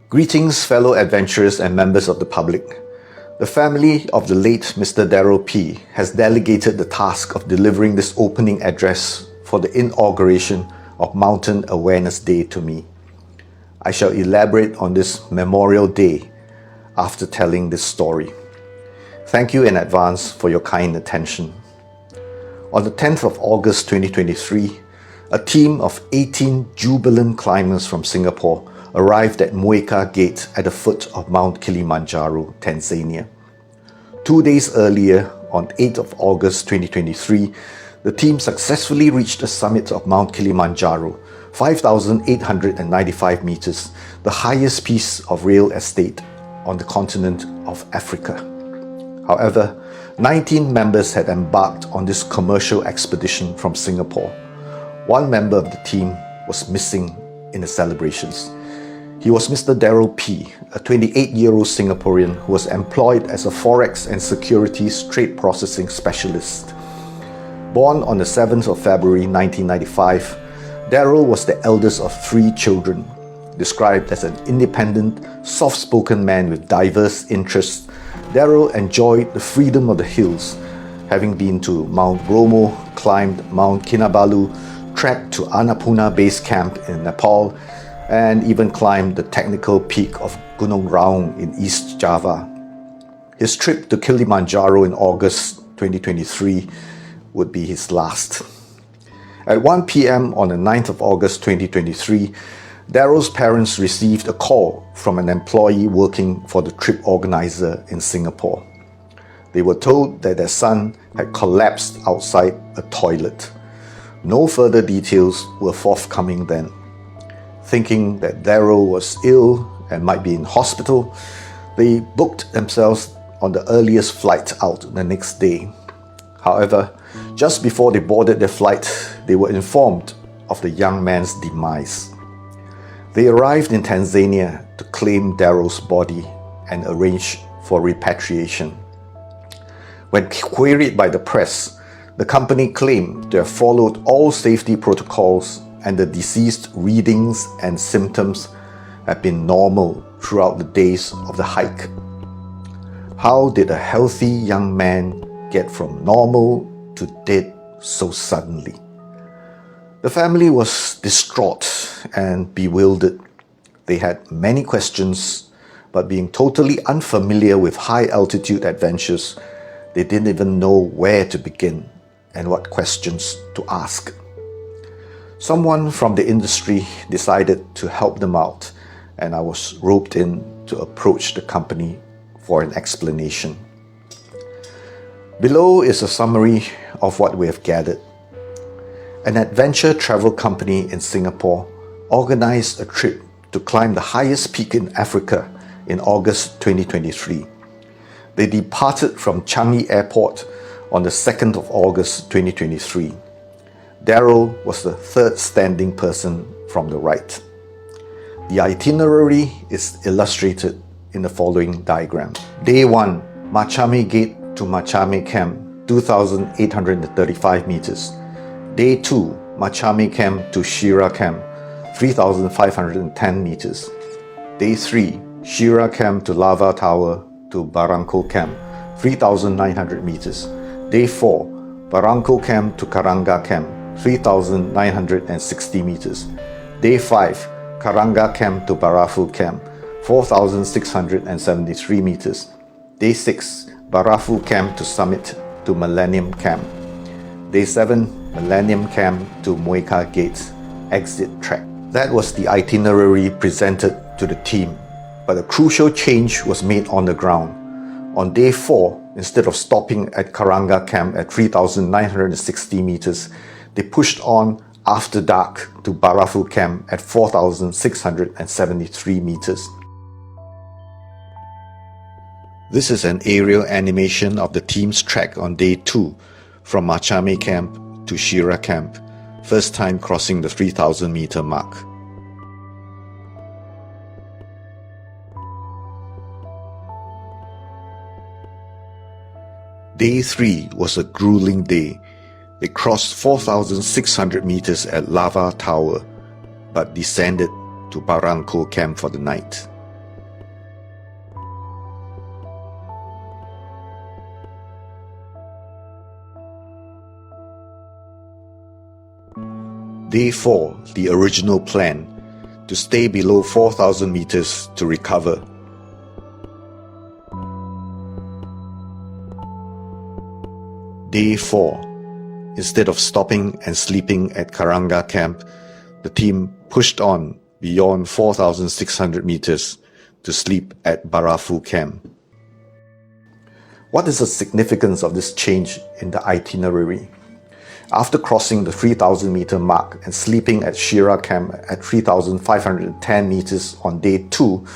Greetings, fellow adventurers and members of the public. The family of the late Mr. Darrell P. has delegated the task of delivering this opening address for the inauguration of Mountain Awareness Day to me. I shall elaborate on this Memorial Day after telling this story. Thank you in advance for your kind attention. On the 10th of August 2023, a team of 18 jubilant climbers from Singapore arrived at Mueka Gate at the foot of Mount Kilimanjaro, Tanzania. 2 days earlier, on 8th of August 2023, the team successfully reached the summit of Mount Kilimanjaro, 5,895 meters, the highest piece of real estate on the continent of Africa. However, 19 members had embarked on this commercial expedition from Singapore. One member of the team was missing in the celebrations. He was Mr. Darrell P., a 28-year-old Singaporean who was employed as a forex and securities trade processing specialist. Born on the 7th of February 1995, Darrell was the eldest of 3 children. Described as an independent, soft-spoken man with diverse interests, Darrell enjoyed the freedom of the hills, having been to Mount Bromo, climbed Mount Kinabalu, trekked to Annapurna Base Camp in Nepal, and even climbed the technical peak of Gunung Raung in East Java. His trip to Kilimanjaro in August 2023 would be his last. At 1 p.m. on the 9th of August 2023, Darrell's parents received a call from an employee working for the trip organizer in Singapore. They were told that their son had collapsed outside a toilet. No further details were forthcoming then. Thinking that Darrell was ill and might be in hospital, they booked themselves on the earliest flight out the next day. However, just before they boarded their flight, they were informed of the young man's demise. They arrived in Tanzania to claim Darrell's body and arrange for repatriation. When queried by the press, the company claimed to have followed all safety protocols and the deceased readings and symptoms have been normal throughout the days of the hike. How did a healthy young man get from normal to dead so suddenly? The family was distraught and bewildered. They had many questions, but being totally unfamiliar with high-altitude adventures, they didn't even know where to begin and what questions to ask. Someone from the industry decided to help them out, and I was roped in to approach the company for an explanation. Below is a summary of what we have gathered. An adventure travel company in Singapore organized a trip to climb the highest peak in Africa in August 2023. They departed from Changi Airport on the 2nd of August 2023. Darrell was the third standing person from the right. The itinerary is illustrated in the following diagram. Day 1, Machame Gate to Machame Camp, 2,835 meters. Day 2, Machame Camp to Shira Camp, 3,510 meters. Day 3, Shira Camp to Lava Tower to Barranco Camp, 3,900 meters. Day 4, Barranco Camp to Karanga Camp, 3,960 meters. Day 5, Karanga Camp to Barafu Camp, 4,673 meters. Day 6, Barafu Camp to Summit to Millennium Camp. Day 7, Millennium Camp to Mueka Gate, exit track. That was the itinerary presented to the team, but a crucial change was made on the ground. On day 4, instead of stopping at Karanga Camp at 3,960 meters, they pushed on after dark to Barafu Camp at 4,673 meters. This is an aerial animation of the team's trek on day 2 from Machame Camp to Shira Camp, first time crossing the 3,000 meter mark. Day 3 was a grueling day. They crossed 4,600 meters at Lava Tower, but descended to Barranco Camp for the night. Day 4, the original plan, to stay below 4,000 meters to recover. Day 4. Instead of stopping and sleeping at Karanga camp, the team pushed on beyond 4,600 meters to sleep at Barafu camp. What is the significance of this change in the itinerary? After crossing the 3,000 meter mark and sleeping at Shira camp at 3,510 meters on day 2,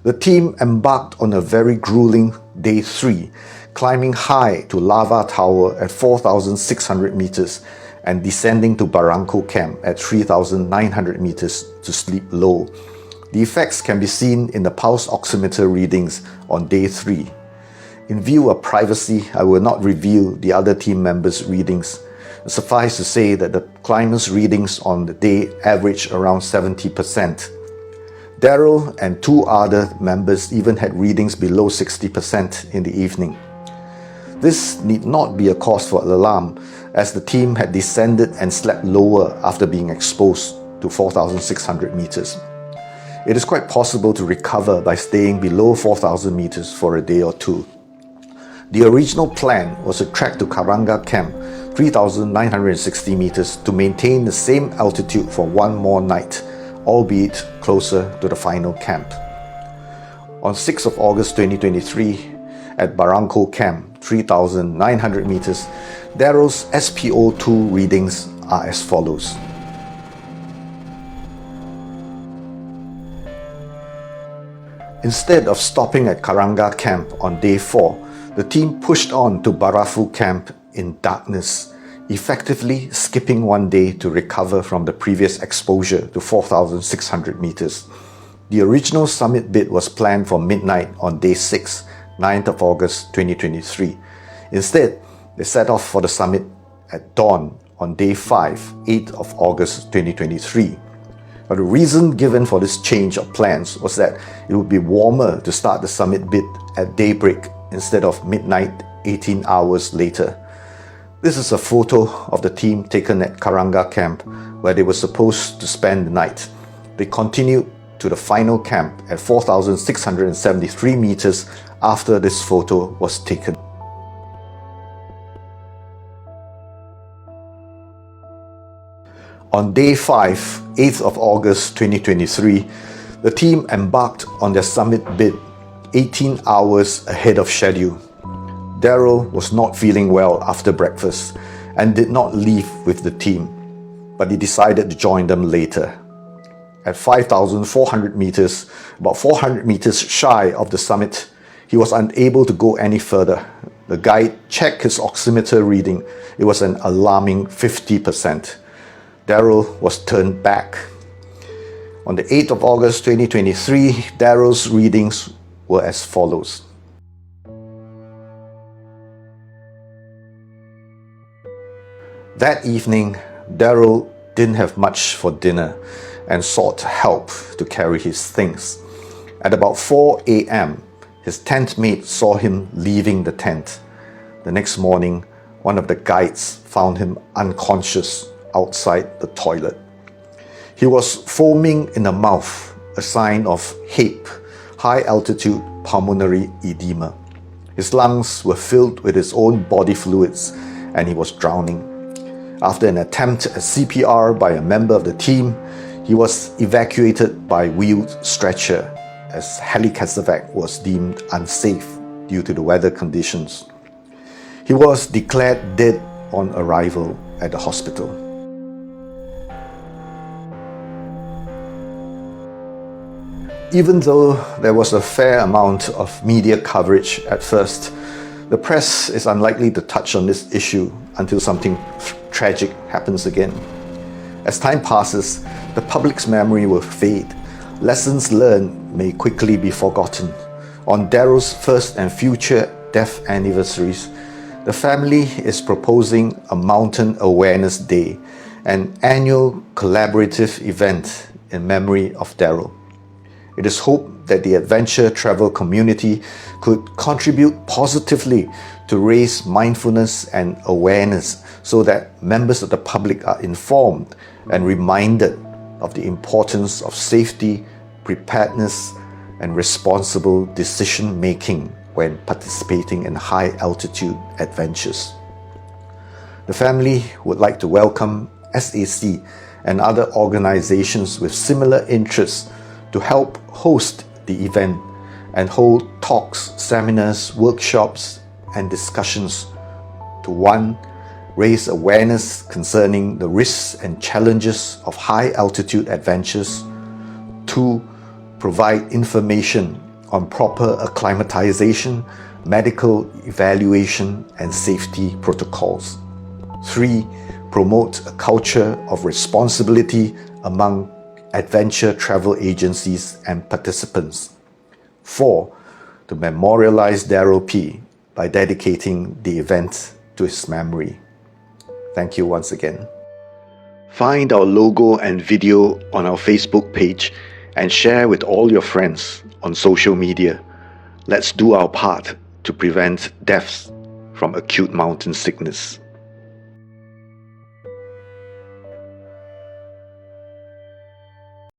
the team embarked on a very grueling day 3, climbing high to Lava Tower at 4,600 meters and descending to Barranco camp at 3,900 meters to sleep low. The effects can be seen in the pulse oximeter readings on day 3. In view of privacy, I will not reveal the other team members' readings. Suffice to say that the climbers' readings on the day averaged around 70%. Daryl and 2 other members even had readings below 60% in the evening. This need not be a cause for alarm, as the team had descended and slept lower after being exposed to 4,600 meters. It is quite possible to recover by staying below 4,000 meters for a day or 2. The original plan was to trek to Karanga camp, 3,960 meters, to maintain the same altitude for 1 more night, albeit closer to the final camp. On 6th of August 2023, at Barranco camp, 3,900 meters, Daryl's SpO2 readings are as follows. Instead of stopping at Karanga camp on day 4, the team pushed on to Barafu camp in darkness, effectively skipping 1 day to recover from the previous exposure to 4,600 meters. The original summit bid was planned for midnight on day 6, 9th of August 2023. Instead, they set off for the summit at dawn on day 5, 8th of August 2023. But the reason given for this change of plans was that it would be warmer to start the summit bid at daybreak instead of midnight 18 hours later. This is a photo of the team taken at Karanga camp where they were supposed to spend the night. They continued to the final camp at 4,673 meters after this photo was taken. On day 5, 8th of August 2023, the team embarked on their summit bid 18 hours ahead of schedule. Daryl was not feeling well after breakfast and did not leave with the team, but he decided to join them later. At 5,400 meters, about 400 meters shy of the summit, he was unable to go any further. The guide checked his oximeter reading. It was an alarming 50%. Daryl was turned back. On the 8th of August 2023, Daryl's readings were as follows. That evening, Daryl didn't have much for dinner and sought help to carry his things. At about 4 a.m., his tent mate saw him leaving the tent. The next morning, one of the guides found him unconscious outside the toilet. He was foaming in the mouth, a sign of HAPE, high altitude pulmonary edema. His lungs were filled with his own body fluids and he was drowning. After an attempt at CPR by a member of the team, he was evacuated by wheeled stretcher as helicasevac was deemed unsafe due to the weather conditions. He was declared dead on arrival at the hospital. Even though there was a fair amount of media coverage at first, the press is unlikely to touch on this issue until something tragic happens again. As time passes, the public's memory will fade. Lessons learned may quickly be forgotten. On Daryl's first and future death anniversaries, the family is proposing a Mountain Awareness Day, an annual collaborative event in memory of Daryl. It is hoped that the adventure travel community could contribute positively to raise mindfulness and awareness so that members of the public are informed and reminded of the importance of safety, preparedness, and responsible decision-making when participating in high-altitude adventures. The family would like to welcome SAC and other organizations with similar interests to help host the event and hold talks, seminars, workshops, and discussions to 1. Raise awareness concerning the risks and challenges of high-altitude adventures. 2. Provide information on proper acclimatization, medical evaluation, and safety protocols. 3. Promote a culture of responsibility among adventure travel agencies and participants. 4. To memorialize Darryl P. by dedicating the event to his memory. Thank you once again. Find our logo and video on our Facebook page and share with all your friends on social media. Let's do our part to prevent deaths from acute mountain sickness.